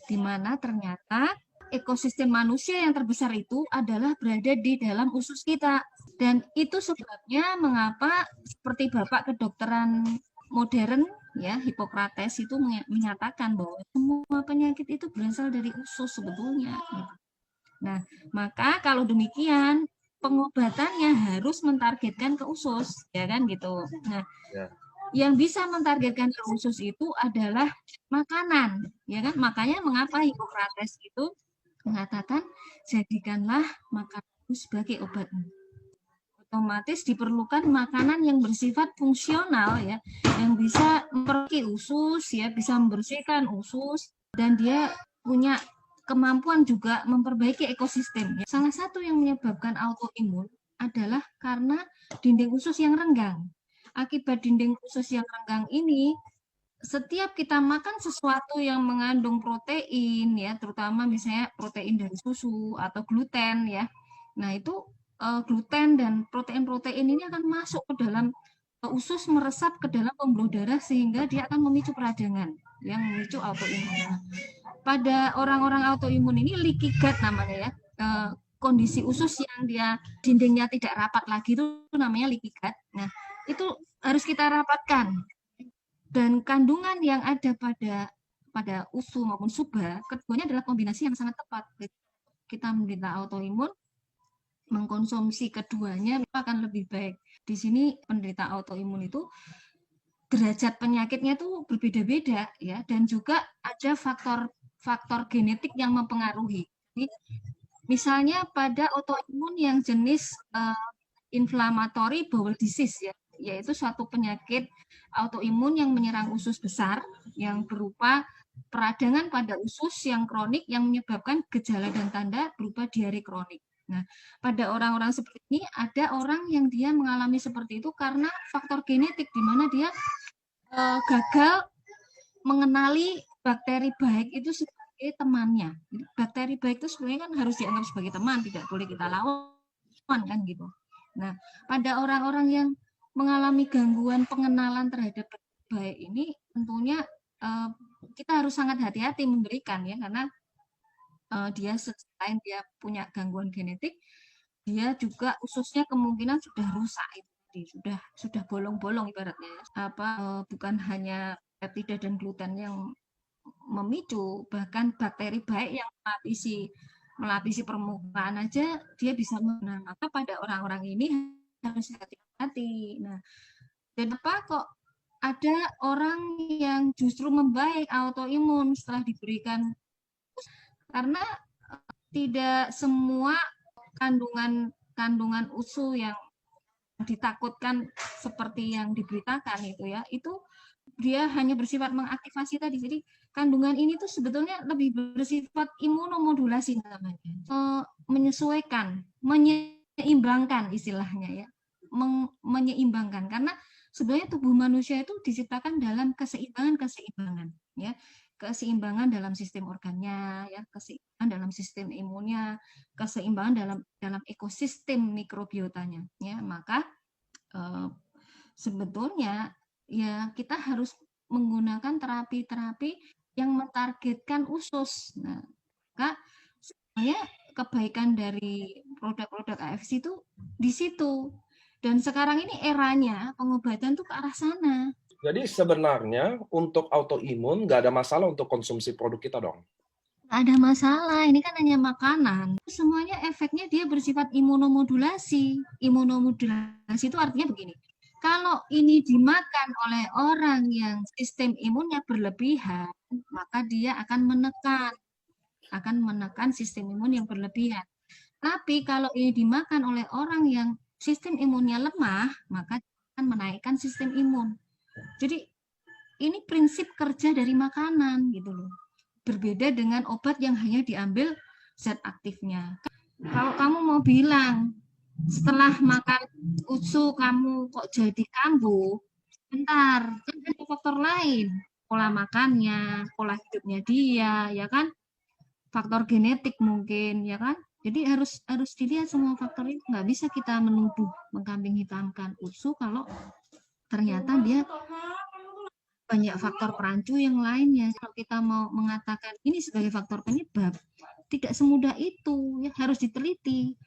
di mana ternyata ekosistem manusia yang terbesar itu adalah berada di dalam usus kita. Dan itu sebabnya mengapa seperti Bapak kedokteran modern ya, Hippocrates itu menyatakan bahwa semua penyakit itu berasal dari usus sebetulnya. Nah, maka kalau demikian pengobatannya harus mentargetkan ke usus, ya kan gitu. Nah, Ya. yang bisa mentargetkan ke usus itu adalah makanan, ya kan? Makanya mengapa Hippocrates itu mengatakan jadikanlah makanan sebagai obat. Otomatis diperlukan makanan yang bersifat fungsional ya, yang bisa memperbaiki usus ya, bisa membersihkan usus dan dia punya kemampuan juga memperbaiki ekosistem. Salah satu yang menyebabkan autoimun adalah karena dinding usus yang renggang. Akibat dinding usus yang renggang ini, setiap kita makan sesuatu yang mengandung protein ya, terutama misalnya protein dari susu atau gluten ya. Nah, itu gluten dan protein-protein ini akan masuk ke dalam usus, meresap ke dalam pembuluh darah sehingga dia akan memicu peradangan yang memicu autoimun. Pada orang-orang autoimun ini leaky gut namanya ya. Kondisi usus yang dia dindingnya tidak rapat lagi itu namanya leaky gut. Nah, itu harus kita rapatkan. Dan kandungan yang ada pada usu maupun suba, keduanya adalah kombinasi yang sangat tepat. Kita menderita autoimun, mengkonsumsi keduanya akan lebih baik. Di sini penderita autoimun itu derajat penyakitnya itu berbeda-beda ya, dan juga ada faktor genetik yang mempengaruhi. Jadi, misalnya pada autoimun yang jenis inflammatory bowel disease ya, yaitu suatu penyakit autoimun yang menyerang usus besar yang berupa peradangan pada usus yang kronik yang menyebabkan gejala dan tanda berupa diare kronik. Nah, pada orang-orang seperti ini ada orang yang dia mengalami seperti itu karena faktor genetik di mana dia gagal mengenali bakteri baik itu sebagai temannya. Bakteri baik itu sebenarnya kan harus dianggap sebagai teman, tidak boleh kita lawan kan gitu. Nah, pada orang-orang yang mengalami gangguan pengenalan terhadap baik ini, tentunya kita harus sangat hati-hati memberikan ya, karena dia selain dia punya gangguan genetik, dia juga ususnya kemungkinan sudah rusak itu, sudah bolong-bolong ibaratnya. Bukan hanya peptida dan gluten yang memicu, bahkan bakteri baik yang melapisi permukaan aja dia bisa menang. Maka pada orang-orang ini harus hati-hati. Nah, dan apa kok ada orang yang justru membaik autoimun setelah diberikan, karena tidak semua kandungan usu yang ditakutkan seperti yang diberitakan itu dia hanya bersifat mengaktifasi tadi. Jadi kandungan ini tuh sebetulnya lebih bersifat imunomodulasi namanya, menyesuaikan, menyeimbangkan istilahnya ya, menyeimbangkan, karena sebenarnya tubuh manusia itu diciptakan dalam keseimbangan ya, keseimbangan dalam sistem organnya ya, keseimbangan dalam sistem imunnya, keseimbangan dalam ekosistem mikrobiotanya ya. Maka sebetulnya ya kita harus menggunakan terapi-terapi yang mentargetkan usus. Nah, maka sebenarnya kebaikan dari produk-produk AFC itu di situ. Dan sekarang ini eranya pengobatan tuh ke arah sana. Jadi sebenarnya untuk autoimun nggak ada masalah untuk konsumsi produk kita dong? Nggak ada masalah, ini kan hanya makanan. Semuanya efeknya dia bersifat imunomodulasi. Imunomodulasi itu artinya begini, kalau ini dimakan oleh orang yang sistem imunnya berlebihan, maka dia akan menekan sistem imun yang berlebihan. Tapi kalau ini dimakan oleh orang yang sistem imunnya lemah, maka akan menaikkan sistem imun. Jadi ini prinsip kerja dari makanan gitu loh. Berbeda dengan obat yang hanya diambil zat aktifnya. Kalau kamu mau bilang setelah makan usu kamu kok jadi kambuh, bentar, kan ada faktor lain, pola makannya, pola hidupnya dia, ya kan, faktor genetik mungkin, ya kan. Jadi harus dilihat semua faktor itu. Nggak bisa kita menuduh, mengkambing hitamkan usu kalau ternyata dia banyak faktor perancu yang lainnya. Kalau kita mau mengatakan ini sebagai faktor penyebab, tidak semudah itu, ya harus diteliti.